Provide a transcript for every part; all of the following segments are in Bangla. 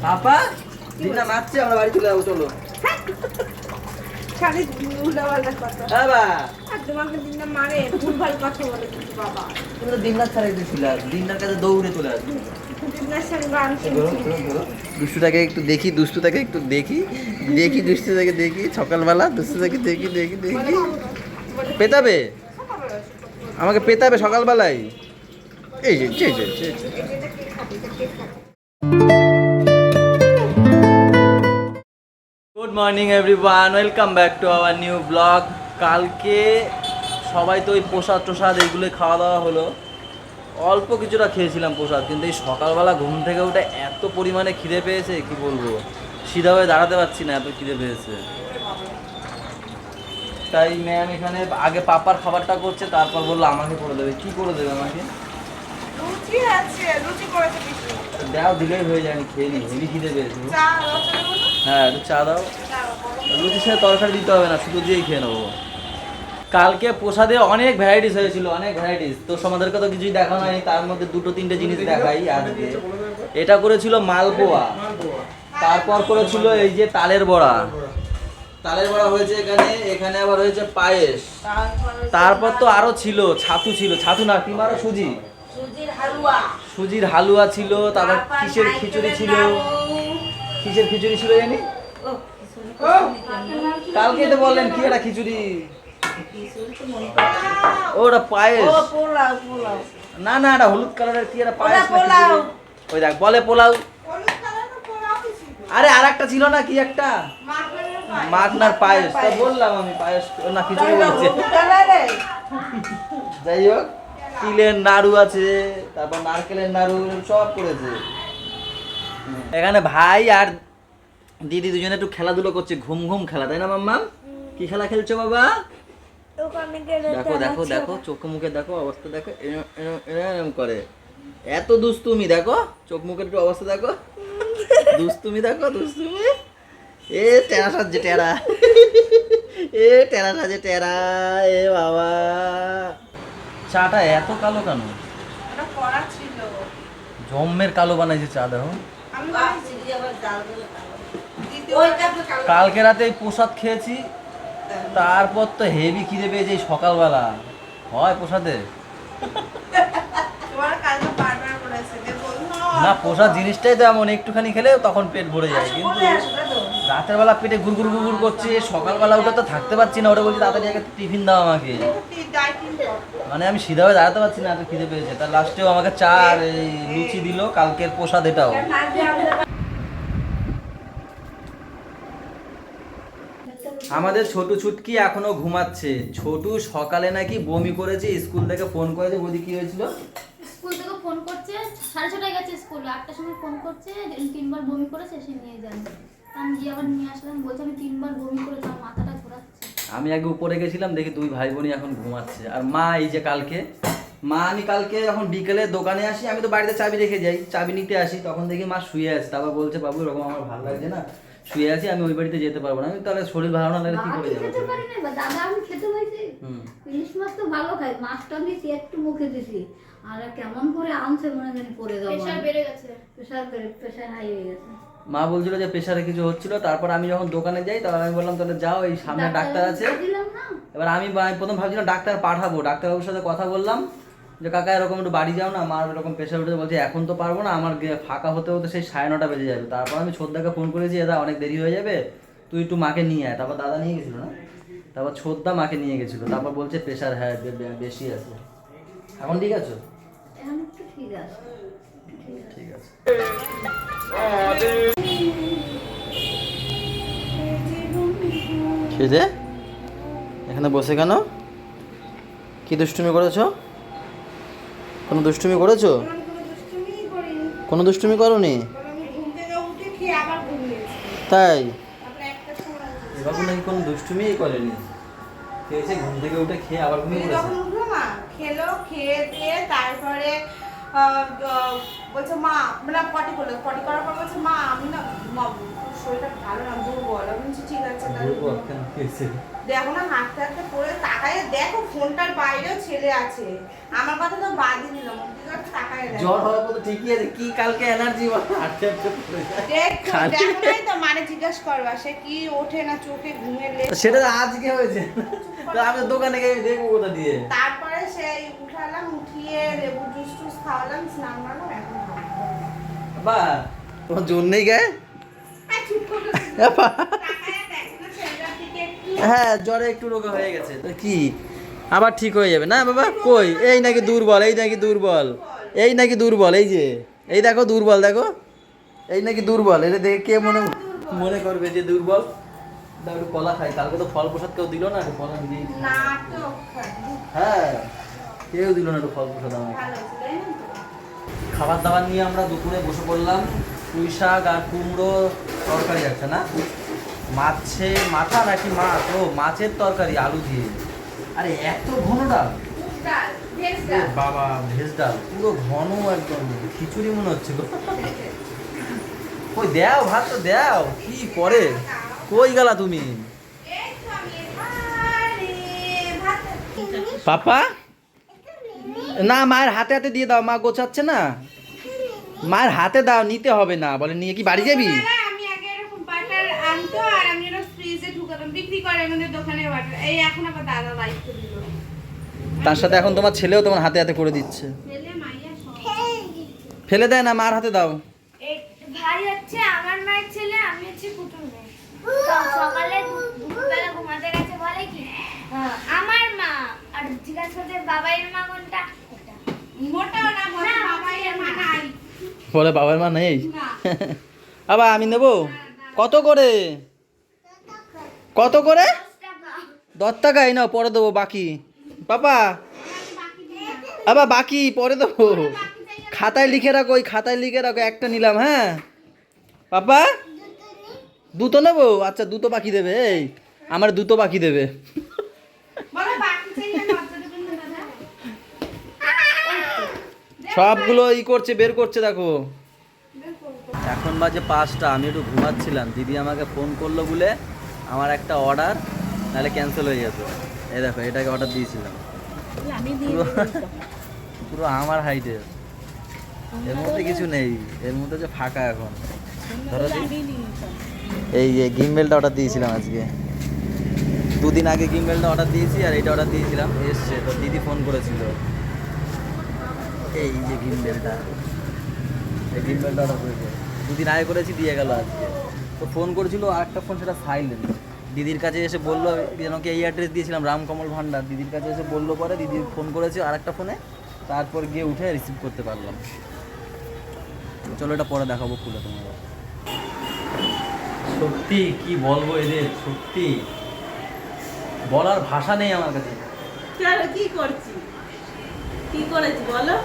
পাপা দিনা মারছে, আমরা বাড়ি চলে যাবো, চলো। খালি উল্টাপাল্টা কথা। বাবা আর তোমাকে দিনটা মারে, ভুলভাল কথা বলে কিন্তু বাবা। তুমি তো দিনরাত ছাড়াই দিয়েছিল, দিনটার কাছে দৌড়ে চলে আসবে। দিনার সঙ্গে গান শুনছি। দুষ্টুটাকে একটু দেখি, দুষ্টুটাকে একটু দেখি, দেখি দুষ্টুটাকে দেখি, সকালবেলা দুষ্টুটাকে দেখি দেখি দেখি। পেতাবে আমাকে, পেতাবে সকালবেলায়। এই যে good morning everyone, welcome back to our new blog. কালকে সবাই তো ওই প্রসাদ টোসাদ এইগুলো খাওয়া দাওয়া হলো, অল্প কিছুটা খেয়েছিলাম প্রসাদ, কিন্তু এই সকালবেলা ঘুম থেকে উঠে এত পরিমাণে খিদে পেয়েছে কি বলবো, সিধা হয়ে দাঁড়াতে পারছি না, এত খিদে পেয়েছে। তাই ম্যাম এখানে আগে পাপার খাবারটা করছে, তারপর বললো আমাকে করে দেবে। কি করে দেবে আমাকে? লুচি আছে, লুচি করেছে কিছু। দাও, দিলেই হয়ে যায়, আমি খেয়ে নিই, হেভি খিদে পেয়েছে। চা রসা দেবো না? হ্যাঁ, একটু চা দাও। লুচির সাথে তরকারি দিতে হবে না, শুধু দিয়েই খেয়ে নেবো। কালকে প্রসাদে অনেক ভ্যারাইটিস হয়েছিল, অনেক ভ্যারাইটিস। তো তোমাদেরকে তো কিছুই দেখানো হয়নি, তার মধ্যে দুটো তিনটে জিনিস দেখাই আজকে। এটা করেছিল মালপোয়া, তারপর করেছিল এই যে তালের বড়া। তালের বড়া হয়েছে এখানে, এখানে আবার হয়েছে পায়েস। তারপর তো আরো ছিল, ছাতু ছিল, ছাতু না কি মারো, সুজি, সুজির হালুয়া। সুজির হালুয়া ছিল। তারপর কিসের খিচুড়ি ছিল, কিসের খিচুড়ি ছিল জানি, কালকে তো বললেন কি একটা খিচুড়ি, ওটা পায়েস। পোলাও পোলাও। না না, এটা হলুদ কালারের কি একটা পায়েস না পোলাও। খিচুড়ি। ওই দেখ বলে পোলাও। আরে আর একটা ছিল না কি একটা, মাখনার পায়েস। তো বললাম আমি পায়েস না খিচুড়ি বলছে। যাই হোক, তিলের নাড়ু আছে, তারপর নারকেলের নাড়ু, সব করেছে। এখানে ভাই আর দিদি দুজনে একটু খেলাধুলো করছে, ঘুম ঘুম খেলা, তাই না মাম্মা? কি খেলা খেলছো বাবা? দেখো দেখো দেখো, চোখ মুখে দেখো, অবস্থা দেখো, এরম করে, এত দুষ্টুমি। দেখো চোখ মুখের একটু অবস্থা দেখো, দুষ্টুমি দেখো, দুষ্টুমি। এ টেরা সাজছে টেরা, এ টেরা সাজে টেরা, এ বাবা। চাটা এত কালো কেন? এটা করা ছিল। জম্মের কালো বানাইছে চা, দেখো। আমি ভাবছি যে আবার ডাল দিলে কালো। কালকে রাতে এই প্রসাদ খেয়েছি, তারপর তো হেভি খিদে পেয়েছে এই সকালবেলা। হয় প্রসাদে তোমার কালকে বারবার বলেছে যে বলছো না, প্রসাদ জিনিসটাই তো এমন, একটুখানি খেলে তখন পেট ভরে যায়, কিন্তু রাতের বেলা পেটে গুড় গুড় করছে, সকালবেলা উঠে তো থাকতে পারছি না, ওটা বলছি তাড়াতাড়ি আগে টিফিন দাও আমাকে। ডাইটিং কর। মানে আমি সিধা হয়ে দাঁড়াতে পারছি না, এত খিদে পেয়েছে। তার লাস্টেও আমাকে চা আর এই লুচি দিল, কালকের প্রসাদ এটাও। আমাদের ছোটু ছুটকি এখনো ঘুমাচ্ছে। ছোটু সকালে নাকি বমি করেছে, স্কুল থেকে ফোন করেছে। বলি কি হয়েছিল? স্কুল থেকে ফোন করছে, 6:30টায় গেছে স্কুল, 8টার সময় ফোন করছে, 3বার বমি করেছে, এসে নিয়ে যান। আমি গিয়ে আবার নিয়ে আসলাম, বলছে আমি 3বার বমি করেছি, আমার মাথাটা ঘোরাচ্ছে। আমি আগে উপরে গেছিলাম, দেখি দুই ভাই বোনই এখন ঘুমাচ্ছে। আর মা এই যে কালকে, মা আমি কালকে যখন বিকেলে দোকানে আসি, আমি তো বাড়িতে চাবি রেখে যাই, চাবি নিতে আসি, তখন দেখি মা শুয়ে আছে। তারপর বলছে বাবু এরকম আমার ভালো লাগছে না, শুয়ে আছি, আমি ওই বাড়িতে যেতে পারবো না। আমি তাহলে শরীর ভালো না লাগলে কি করে যাবো? খেতে পারি না, দাদা আমি খেতে পাইছি, ইলিশ মাছ তো ভালো খাই, মাছটা দিয়েছি একটু মুখে দিছি, আর কেমন করে আনছে মনে জানি পড়ে যাবো, প্রেশার বেড়ে গেছে, প্রেশার হাই হয়ে গেছে। মা বলছিল যে প্রেশারে কিছু হচ্ছিল। তারপর আমি যখন দোকানে যাই, তখন আমি বললাম তাহলে যাও, এই সামনে ডাক্তার আছে। এবার আমি প্রথম ভাবছিলাম ডাক্তার পাঠাবো, ডাক্তারবাবুর সাথে কথা বললাম যে কাকা এরকম একটু বাড়ি যাও না, আমার এরকম প্রেশার উঠেছে। বলছে এখন তো পারবো না, আমার ফাঁকা হতে হতে সেই 9:30 বেজে যাবে। তারপর আমি ছোদ্দাকে ফোন করেছি, দাদা অনেক দেরি হয়ে যাবে, তুই একটু মাকে নিয়ে আয়। তারপর দাদা নিয়ে গেছিল না, তারপর ছোদ্দা মাকে নিয়ে গেছিলো। তারপর বলছে প্রেশার হ্যাঁ বেশি আছে। এখন ঠিক আছে? এখন একটু ঠিক আছে, ঠিক আছে। খেয়ে এখানে বসে কেন? কি দুষ্টুমি করেছো? কোনো দুষ্টুমি করেছো? কোনো দুষ্টুমি করোনি? তাই বাবু নাকি কোনো দুষ্টুমিই করেনি, খেয়েছে ঘুম থেকে উঠে, খেয়ে আবার ঘুমিয়ে পড়েছে। খেলো, খেয়ে দিয়ে তারপরে বলছে মা, মানে পটি করলো, পটি করার পর বলছে মা আমি না ঘুমাবো, শরীরটা ভালো না, দুর্বল। আমি বলছি ঠিক আছে তাহলে দুর্বল কেন হয়েছে? দেখো না, হাঁটতে হাঁটতে পড়ে তাকায় দেখো, ফোনটার বাইরেও ছেলে আছে। আমার কথা তো বাদই দিলাম, তাকায় দেখো। জ্বর হওয়ার মতো ঠিকই আছে, কি কালকে এনার্জি হাঁটতে হাঁটতে পড়ে যায়। দেখো নাই তো, মানে জিজ্ঞাসা করবা সে কি ওঠে না চোখে ঘুমের লেগে। সেটা তো আজকে হয়েছে, তো আমি দোকানে গিয়ে দেখবো কোথা দিয়ে। তারপরে সেই উঠালাম, উঠিয়ে লেবু জুস টুস খাওয়ালাম, স্নান করলাম, এখন বা তোমার জন্যই গায়ে। চুপ করে হ্যাঁ, জ্বরে একটু রোগা হয়ে গেছে, তো কি আবার ঠিক হয়ে যাবে না বাবা? কই এই নাকি দুর্বল, এই নাকি দুর্বল, এই নাকি দুর্বল, এই যে এই দেখো দুর্বল, দেখো এই নাকি দুর্বল। এটা দেখে কে মনে করবে যে দুর্বল? দাও একটু কলা খাই, কালকে তো ফল প্রসাদ কেউ দিল না, একটু কলা নিজেই। নাটক হ্যাঁ, কেউ দিল না একটু ফল প্রসাদ আমাকে। ভালো ছিল, তাই না? খাবার দাবার নিয়ে আমরা দুপুরে বসে পড়লাম। পুঁই শাক আর কুমড়ো তরকারি আছে না, মাছের মাথা নাকি মাছ, ও মাছের তরকারি আলু দিয়ে। আরে এত ঘন ডাল, ডাল, ভেজ এ ডাল। বাবা, ভেজ ডাল পুরো ঘন, একদম খিচুড়ি মনে হচ্ছে গো। কই দাও ভাত তো দাও, কি করে কই গেলা তুমি? এই তো আমি এখানে, ভাত। পাপা না, মায়ের হাতে হাতে দিয়ে দাও, মা গোছাচ্ছে না, মায়ের হাতে দাও, নিতে হবে না বলে। নিয়ে কি বাড়ি যাবি? ছোটবেলায় আমি আগে এরকম বাটার আনতো আর আমি ওটা ফ্রিজে ঢুকাতাম, বিক্রি করে আমাদের দোকানে বাটার। এই এখন আবার দাদা দায়িত্ব দিল। তার সাথে এখন তোমার ছেলেও তোমার হাতে হাতে করে দিচ্ছে। ছেলে মাইয়া সব। ফেলে দেয় না, মার হাতে দাও। ভাই হচ্ছে আমার মায়ের ছেলে, আমি হচ্ছে কুটুর মেয়ে। সকালে দুপুরবেলা ঘুমাতে গেছে বলে কি আমার মা, আর জিজ্ঞাসা করছে বাবাইয়ের মা কোনটা? এটা। মোটাও না, বলে বাবাইয়ের মা নাই। বলে বাবার মা নেই। না। আবার আমি নেব কত করে? কত করে? 10 টাকা। এই নাও, পরে দেবো বাকি। পাপা আবার বাকি পরে দেবো, খাতায় লিখে রাখো, ওই খাতায় লিখে রাখো। একটা নিলাম, হ্যাঁ পাপা, দুটো নেবো। আচ্ছা, দুটো বাকি দেবে, এই আমার দুটো বাকি দেবে। বলে বাকি চাই না, দরজা দেবেন না দাদা। সবগুলো করছে, বের করছে, দেখো। এখন বাজে 5টা, আমি একটু ঘুমাচ্ছিলাম, দিদি আমাকে ফোন করলো বলে আমার একটা অর্ডার নাহলে ক্যান্সেল হয়ে যেত। এই দেখো, এটাকে অর্ডার দিয়েছিলাম, পুরো আমার হাইটের। এর মধ্যে কিছু নেই, এর মধ্যে যে ফাঁকা এখন। ধরো এই যে গিম্বেলটা অর্ডার দিয়েছিলাম আজকে, 2 দিন আগে গিম্বেলটা অর্ডার দিয়েছি, আর এইটা অর্ডার দিয়েছিলাম, এসছে। তো দিদি ফোন করেছিল, এই যে গিম্বেলটা, এই গিম্বেলটা অর্ডার করেছে, 2 দিন আগে করেছি, দিয়ে গেল আজকে। তো ফোন করেছিল, আর একটা ফোন সেটা সাইলেন্ট। দিদির কাছে এসে বললো, যেনকে এই অ্যাড্রেস দিয়েছিলাম রামকমল ভান্ডার, দিদির কাছে এসে বললো, পরে দিদি ফোন করেছে আর একটা ফোনে, তারপর গিয়ে উঠে রিসিভ করতে পারলাম। চলো এটা পরে দেখাবো খুলে তোমাকে। সত্যি কি বলবো এদের, সত্যি বলার ভাষা নেই আমার কাছে। চলো, কি করছি, কি করেছি বলো?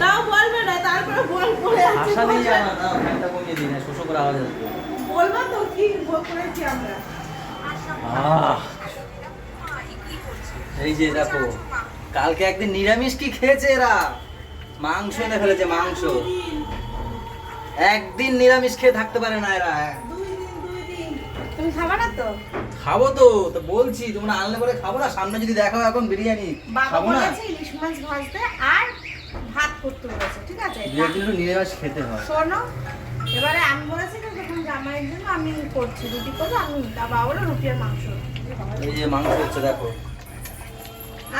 তাও বলবে না, তারপরে বল পড়ে আছে। ভাষা নেই আমার, না ফ্যানটা কমিয়ে দিই না, শোষো করে আওয়াজ আসবে। বলবা তো কি করেছি আমরা। আহ, এই যে দেখো, কালকে একদিন নিরামিষ কি খেয়েছে এরা, মাংস এনে ফেলেছে, মাংস। একদিন নিরামিষ খেয়ে থাকতে পারে না এরা। 2 দিন। তুমি খাবা না তো? খাবো তো, তো বলছি তোমরা আনলে পরে খাবো না? সামনে যদি দেখাও এখন বিরিয়ানি, বাবা খাবো না? বলেছে ইলিশ মাছ ভাজতে আর ভাত করতে বলেছে, ঠিক আছে? একটু নিরামিষ খেতে হয়। শোনো, এবারে আমি বলেছি যে যখন জামাইয়ের জন্য আমি করছি, রুটি করবো আমি, তা বাবা বলে রুটি আর মাংস। এই যে মাংস হচ্ছে, দেখো।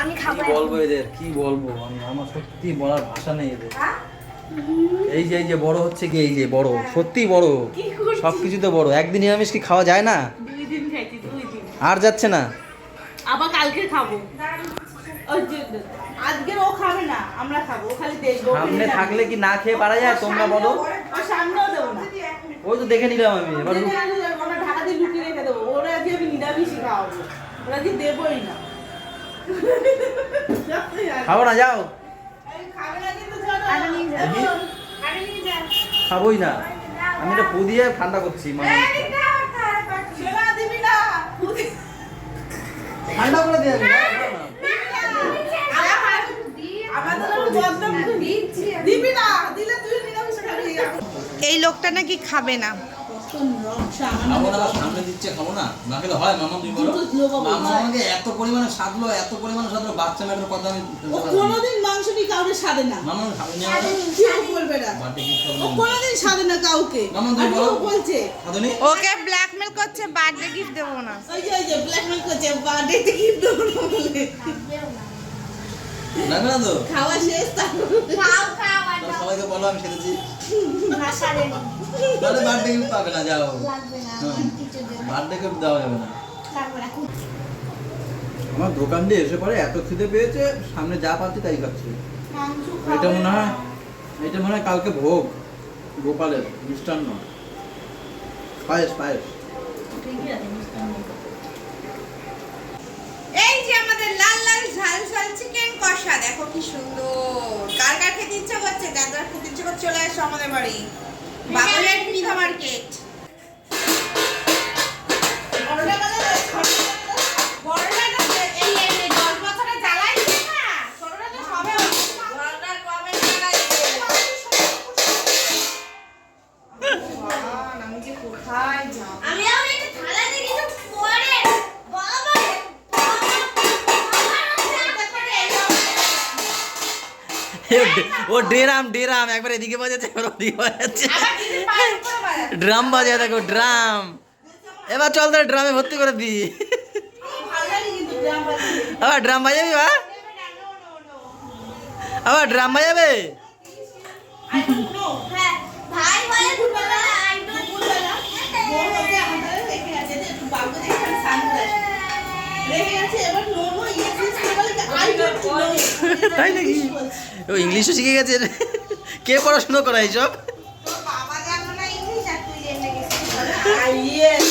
আমি কি খাবো। বলবো এদের, কি বলবো আমি, আমার সত্যি বলার ভাষা নেই এদের। হ্যাঁ? এই যে বড় হচ্ছে কি, এই যে বড়, সত্যি বড়, কি করছিস? সবকিছুতে বড়। একদিন নিরামিষ কি খাওয়া যায় না? 2 দিন খাইছি, 2 দিন। আর যাচ্ছে না। আবার কালকে খাবো। ওই যে আজকে ও খাবে না, আমরা খাবো, ও খালি দেখবো। সামনে থাকলে কি না খেয়ে পারা যায়? তোমরা বলো। ওর সামনেও দেবো না। ওই তো দেখে নিলাম আমি, এবার দেখে আনলে আমরা ঢাকা দিয়ে লুকিয়ে রেখে দেবো। ওরা আজকে আমি নিরামিষই খাওয়াবো, ওরা আজকে দেবোই না। খাবো না, যাও। এই খাবে না কিন্তু জানো। দেখি, আরে নিয়ে যা। খাবোই না। আমি এটা পু দিয়ে ঠান্ডা করছি, মানে সেবা দিবি না। ঠান্ডা করে দিয়ে আমি, আমাদের বদনাম দিবি না, দিলে তুই নিরামিষ খাবি। এই লোকটা নাকি খাবে না। খাবো না, সামনে দিচ্ছে খাবো না, না খেলে হয় মামা? তুমি বলো। মামা আমাকে এত পরিমাণে সাধলো, বাচ্চা মেয়েটার কথা আমি কোনোদিন মাংসটি কাউকে সাধে না, মামা খাবে না, বলবে না, বাড়িতে কি খাবো? ও কোনোদিন সাধে না কাউকে। মামা তুমি বলো। বলছে খাদনি ওকে ব্ল্যাকমেল করছে, বার্থডে গিফট দেবো না। ওই যে ব্ল্যাকমেল করছে, বার্থডে গিফট দেবো না বলে। লাগবে না তো? খাওয়া শেষ, খাও খাও আর তো সবাইকে বলো আমি খেতেছি। ভাষা দেন তাহলে বার্থডে গিফট পাবে না, যাও। লাগবে না কিছু দেন বার্থডে গিফট দেওয়া যাবে না। লাগবে না। আমার দোকান দিয়ে এসে পরে এত খিদে পেয়েছে, সামনে যা পাচ্ছি তাই খাচ্ছি। এটা মনে হয় কালকে ভোগ গোপালের মিষ্টান্ন, পায়েস। এই যে আমাদের লাল লাল ঝাল ঝাল চিকেন কষা, দেখো কি সুন্দর। কার কার খেতে ইচ্ছা করছে? যার যার খেতে ইচ্ছা করছে চলে আসো আমাদের বাড়ি, বাঙালির মিঠা মার্কেট। বড়টা তো এই 10 বছরে জ্বালাই দিছে না, ছোটটা তো সবে বড়টা কবে জ্বালাইছে। আমি যে কোথায় যাব? আমি একটা থালা দিয়ে কিছু পরে বাবা ও ড্রাম একবার এদিকে বাজাচ্ছে, একবার ওদিকে বাজাচ্ছে, আবার কিছু পায়ের উপরে বাজা। ড্রাম বাজায় দেখো, ড্রাম। এবার চল তোর ড্রামে ভর্তি করে দি। ভালো লাগে কিন্তু গ্রাম বাড়ি। আবার ড্রাম বাজাবি? আবার ড্রাম বাজাবে? I don't know. হ্যাঁ ভাই বলে দুপুরবেলা আই ডোন্ট দুপুরবেলা বোন হচ্ছে আমাদের রেখে গেছে, যে একটু বাবু দেখে আমি সানগ্লাস রেখে গেছে। এবার নোনো ইংলিশ বলে I don't know। তাই নাকি? ও ইংলিশও শিখে গেছে। কে পড়াশোনা করা এইসব? তোর বাবা জানো না ইংলিশ, আর তুই জেনে গেছিস। Yes,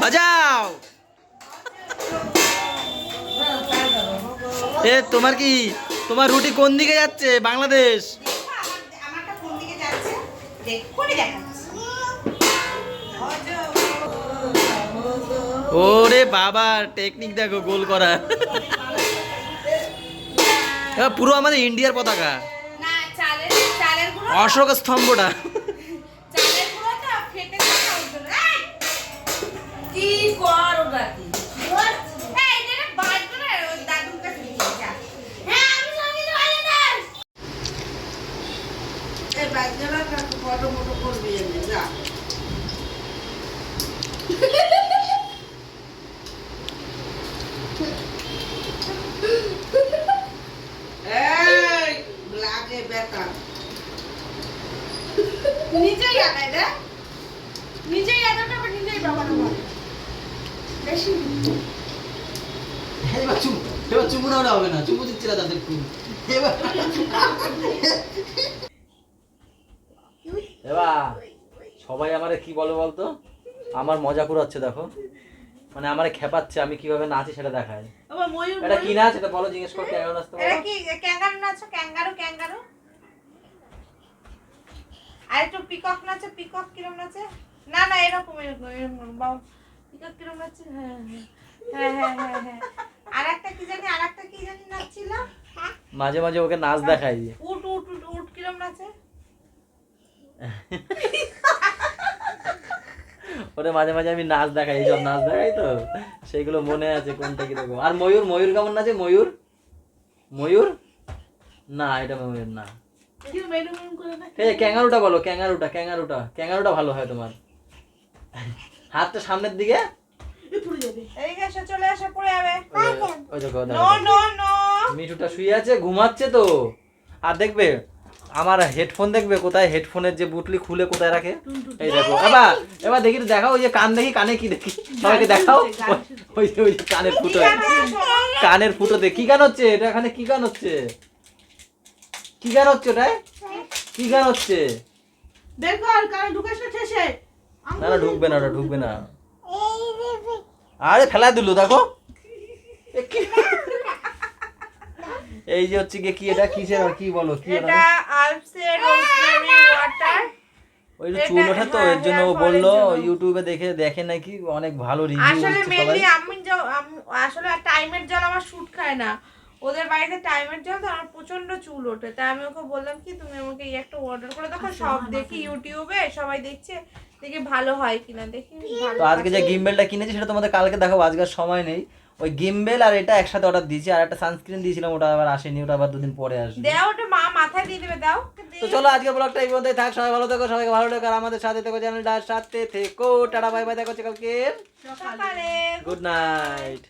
বাজাও। এ তোমার রুটি কোন দিকে যাচ্ছে? বাংলাদেশ। দেখো আমারটা কোন দিকে যাচ্ছে, এক্ষুনি দেখাচ্ছি। ওরে বাবা, টেকনিক দেখো গোল করা। এবার পুরো আমাদের ইন্ডিয়ার পতাকা, না চালের গুঁড়ো, অশোক স্তম্ভটা। চালের গুঁড়োটা ফেটে যাচ্ছে ওর জন্য। কি কর ওটা কি? এই এটা বাদ করে ওই দাদুর কাছে নিয়ে যা। হ্যাঁ আমি সঙ্গে ধরে দেন এই বাচ্চারা কাকু বড় বড় করবে এনে যা। এই লাগে বেটা। নিজেই আনাই দে, নিজেই আনাটা আবার নিজেই ব্যবহার করে বেশি। এবার চুমু না হবে না, চুমু দিচ্ছে না তাদের খুব। এবার সবাই আমারে কি বলে বলতো, আমার মজা করাচ্ছে দেখো, মানে আমারে খেপাচ্ছে, আমি কিভাবে নাচি সেটা দেখায়। আবার ময়ূর এটা কি নাচ? এটা বলো, জিজ্ঞেস কর কেমন নাচতে এটা বলো। কি ক্যাঙ্গারু নাচো? ক্যাঙ্গারু আর একটু পিকক নাচে। পিকক কিরম নাচে? না এরকম বাবা, পিকক কিরম নাচে? হ্যাঁ। আরেকটা কি জানি নাচছিল, মাঝে মাঝে ওকে নাচ দেখাই। উট কিরম নাচে? ওরে মাঝে মাঝে আমি নাচ দেখাই, এইসব নাচ দেখাই তো, সেইগুলো মনে আছে কোনটা কিরকম। আর ময়ূর কেমন নাচে? ময়ূর না, এটা ময়ূর না। কি মেনু করে না? এই ক্যাঙ্গারুটা বলো, ক্যাঙ্গারুটা ভালো হয় তোমার। হাতটা সামনের দিকে, পুরো যাবে। এই এসে চলে এসে পড়ে যাবে। ওই দেখো নো মিঠুটা শুয়ে আছে, ঘুমাচ্ছে তো। আর দেখবে আমার হেডফোন, দেখবে কোথায় হেডফোনের যে বুটলি খুলে কোথায় রাখে, এই দেখো। এবার দেখি, দেখাও ওই যে কান, দেখি কানে কি দেখি, সবাইকে দেখাও। ওই যে কানের ফুটোতে কি গান হচ্ছে? এটা এখানে কি গান হচ্ছে? ওটায় কি গান হচ্ছে? দেখো আর কানে ঢুকাস না শেষে। না ওটা ঢুকবে না। আরে ফেলা দিল দেখো। এই যে হচ্ছে কি এটা কিসের, আর কি বলো কি এটা আলসে রোজমেরি ওয়াটার। ওই যে চুল ওঠে তো, এর জন্য ও বললো ইউটিউবে দেখে নাকি অনেক ভালো রিভিউ আসলে হচ্ছে সবাই। মেইনলি আমি আসলে টাইমের জল আমার শুট খায় না, ওদের বাড়িতে টাইমের জন্য তো আমার প্রচন্ড চুল ওঠে, তাই আমি ওকে বললাম কি তুমি আমাকে এই একটা অর্ডার করে দেখো। সব দেখি ইউটিউবে সবাই দেখছে, দেখি ভালো হয় কিনা, দেখি ভালো তো আজকে যে গিম্বেলটা কিনেছি সেটা তোমাদের কালকে দেখাবো, আজকে আর সময় নেই। ওই গিম্বেল আর এটা একসাথে অর্ডার দিয়েছি, আর একটা সানস্ক্রিন দিয়েছিলাম, ওটা আবার আসেনি, ওটা আবার 2 দিন পরে আসবে। দাও, ওটা মা মাথায় দিয়ে দেবে, দাও। তো চলো আজকে ব্লগটা এই পর্যন্তই থাক, সবাই ভালো থেকো, সবাইকে ভালো থেকো, আর আমাদের সাথে থেকো, চ্যানেলটার সাথে থেকো। টাটা বাই বাই, দেখা হচ্ছে কালকে সকালে। Good night.